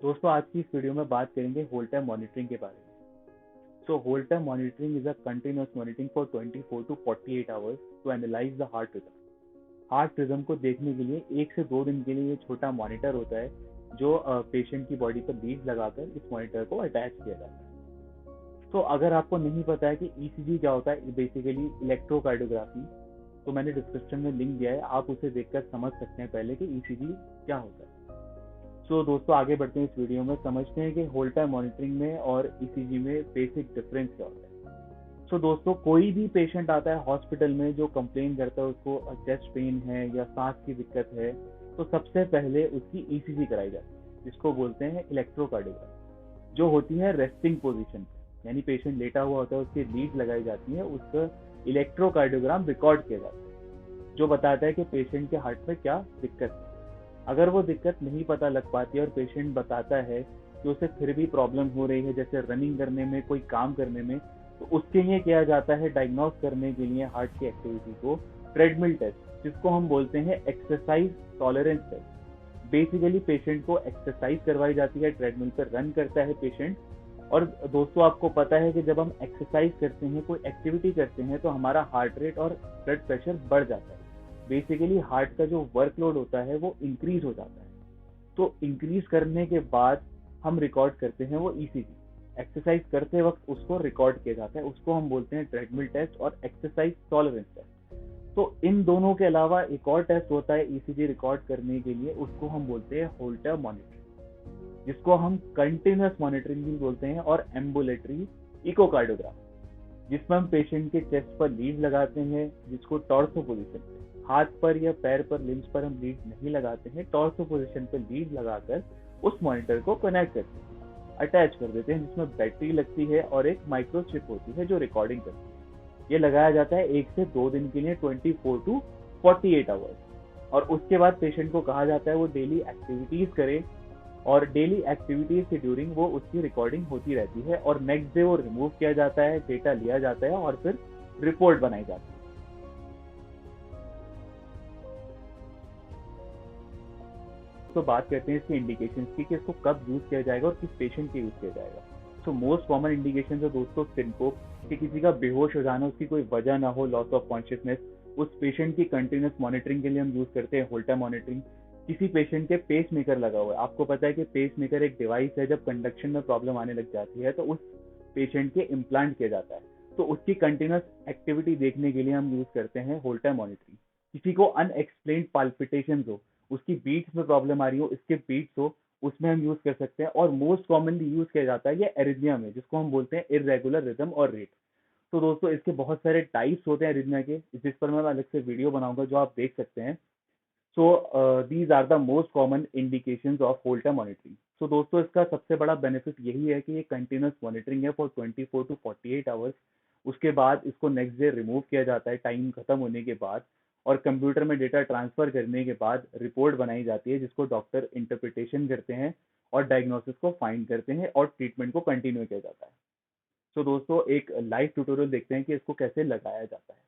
दोस्तों आज की इस वीडियो में बात करेंगे होल्ड टाइम मॉनिटरिंग के बारे में। So hold time monitoring is a continuous monitoring for 24 to 48 hours to analyse the heart rhythm. Heart rhythm को देखने के लिए 1 से 2 दिन के लिए ये छोटा मॉनिटर होता है जो पेशेंट की बॉडी पर लीड लगाकर इस मॉनिटर को अटैच किया जाता है। तो अगर आपको नहीं पता है कि ईसीजी क्या होता है, बेसिकली इलेक्ट्रोकार्डियोग्राफी, तो मैंने डिस्क्रिप्शन में लिंक दिया है, आप उसे देखकर समझ सकते हैं पहले कि ईसीजी क्या होता है। दोस्तों आगे बढ़ते हैं इस वीडियो में, समझते हैं कि होल्ड टाइम मॉनिटरिंग में और ईसीजी में बेसिक डिफरेंस क्या होता है। दोस्तों कोई भी पेशेंट आता है हॉस्पिटल में जो कंप्लेन करता है उसको चेस्ट पेन है या सांस की दिक्कत है, तो सबसे पहले उसकी ईसीजी कराई जाती है जिसको बोलते हैं इलेक्ट्रोकार्डियोग्राफी, जो होती है रेस्टिंग पोजीशन, यानी पेशेंट लेटा हुआ होता है, उसकी लीड लगाई जाती है, उसका इलेक्ट्रोकार्डियोग्राम रिकॉर्ड किया जाता है जो बताता है कि पेशेंट के हार्ट में क्या दिक्कत है। अगर वो दिक्कत नहीं पता लग पाती और पेशेंट बताता है कि उसे फिर भी प्रॉब्लम हो रही है, जैसे रनिंग करने में, कोई काम करने में, तो उसके लिए किया जाता है डायग्नोस करने के लिए हार्ट की एक्टिविटी को ट्रेडमिल टेस्ट, जिसको हम बोलते हैं exercise tolerance test. Basically patient को एक्सरसाइज करवाई जाती है, ट्रेडमिल पर रन करता है पेशेंट। और दोस्तों आपको पता है कि जब हम एक्सरसाइज करते हैं, कोई एक्टिविटी करते हैं, तो हमारा हार्ट रेट और ब्लड प्रेशर बढ़ जाता है। बेसिकली हार्ट का जो वर्कलोड होता है वो इंक्रीज हो जाता है। तो इंक्रीज करने के बाद हम रिकॉर्ड करते हैं वो ईसीजी। एक्सरसाइज करते वक्त उसको रिकॉर्ड किया जाता है, उसको हम बोलते हैं ट्रेडमिल टेस्ट और एक्सरसाइज टॉलरेंस टेस्ट। तो इन दोनों के अलावा एक और टेस्ट होता है ईसीजी रिकॉर्ड करने के लिए, उसको हम बोलते हैं होल्ड टाइम मॉनिटरिंग, जिसको हम कंटिन्यूअस मॉनिटरिंग भी बोलते हैं, और एम्बुलेटरी इकोकार्डियोग्राम, जिसमें हम पेशेंट के चेस्ट पर लीड लगाते हैं, जिसको टॉर्सो पोजीशन पे, हाथ पर या पैर पर, लिम्स पर हम लीड नहीं लगाते हैं, टॉर्सो पोजीशन पर लीड लगाकर उस मॉनिटर को कनेक्ट करते हैं, अटैच कर देते हैं, जिसमें बैटरी लगती है और एक माइक्रोचिप होती है जो रिकॉर्डिंग करती है। ये लगाया जाता है 1 से 2 दिन के लिए, 24 टू 48 आवर्स, और उसके बाद पेशेंट को कहा जाता है वो डेली एक्टिविटीज करे, और डेली एक्टिविटीज के ड्यूरिंग वो उसकी रिकॉर्डिंग होती रहती है, और नेक्स्ट डे वो रिमूव किया जाता है, डेटा लिया जाता है और फिर रिपोर्ट बनाई जाती है। तो बात करते हैं इसके इंडिकेशंस की कि इसको कब यूज किया जाएगा और किस पेशेंट के यूज किया जाएगा। तो मोस्ट कॉमन इंडिकेशन है दोस्तों सिनकोप, कि किसी का बेहोश हो जाना, उसकी कोई वजह ना हो, लॉस ऑफ कॉन्शियसनेस, उस पेशेंट की कंटिन्यूस मॉनिटरिंग के लिए हम यूज करते हैं होल्ड टाइम मॉनिटरिंग। किसी पेशेंट के पेस मेकर लगा हुआ है, आपको पता है कि पेस मेकर एक डिवाइस है, जब कंडक्शन में प्रॉब्लम आने लग जाती है तो उस पेशेंट के इम्प्लांट किया जाता है, तो उसकी कंटिन्यूस एक्टिविटी देखने के लिए हम यूज करते हैं होल्ड टाइम मॉनिटरिंग। किसी को अनएक्सप्लेन्ड पाल्पिटेशन हो, उसकी बीट्स में प्रॉब्लम आ रही हो, इसके बीट्स हो, उसमें हम यूज कर सकते हैं। और मोस्ट कॉमनली यूज किया जाता है ये एरिथमिया में, जिसको हम बोलते हैं इरेगुलर रिदम और रेट। तो दोस्तों इसके बहुत सारे टाइप्स होते हैं एरिथमिया के, जिस पर मैं अलग से वीडियो बनाऊंगा जो आप देख सकते हैं। So these are the most common indications of hold time monitoring. So दोस्तों इसका सबसे बड़ा बेनिफिट यही है कि ये कंटिन्यूस मॉनिटरिंग है फॉर 24 टू 48 आवर्स। उसके बाद इसको नेक्स्ट डे रिमूव किया जाता है टाइम खत्म होने के बाद, और कंप्यूटर में डेटा ट्रांसफर करने के बाद रिपोर्ट बनाई जाती है, जिसको डॉक्टर इंटरप्रिटेशन करते हैं और डायग्नोसिस को फाइंड करते हैं और ट्रीटमेंट को कंटिन्यू किया जाता है। दोस्तों एक लाइव ट्यूटोरियल देखते हैं कि इसको कैसे लगाया जाता है।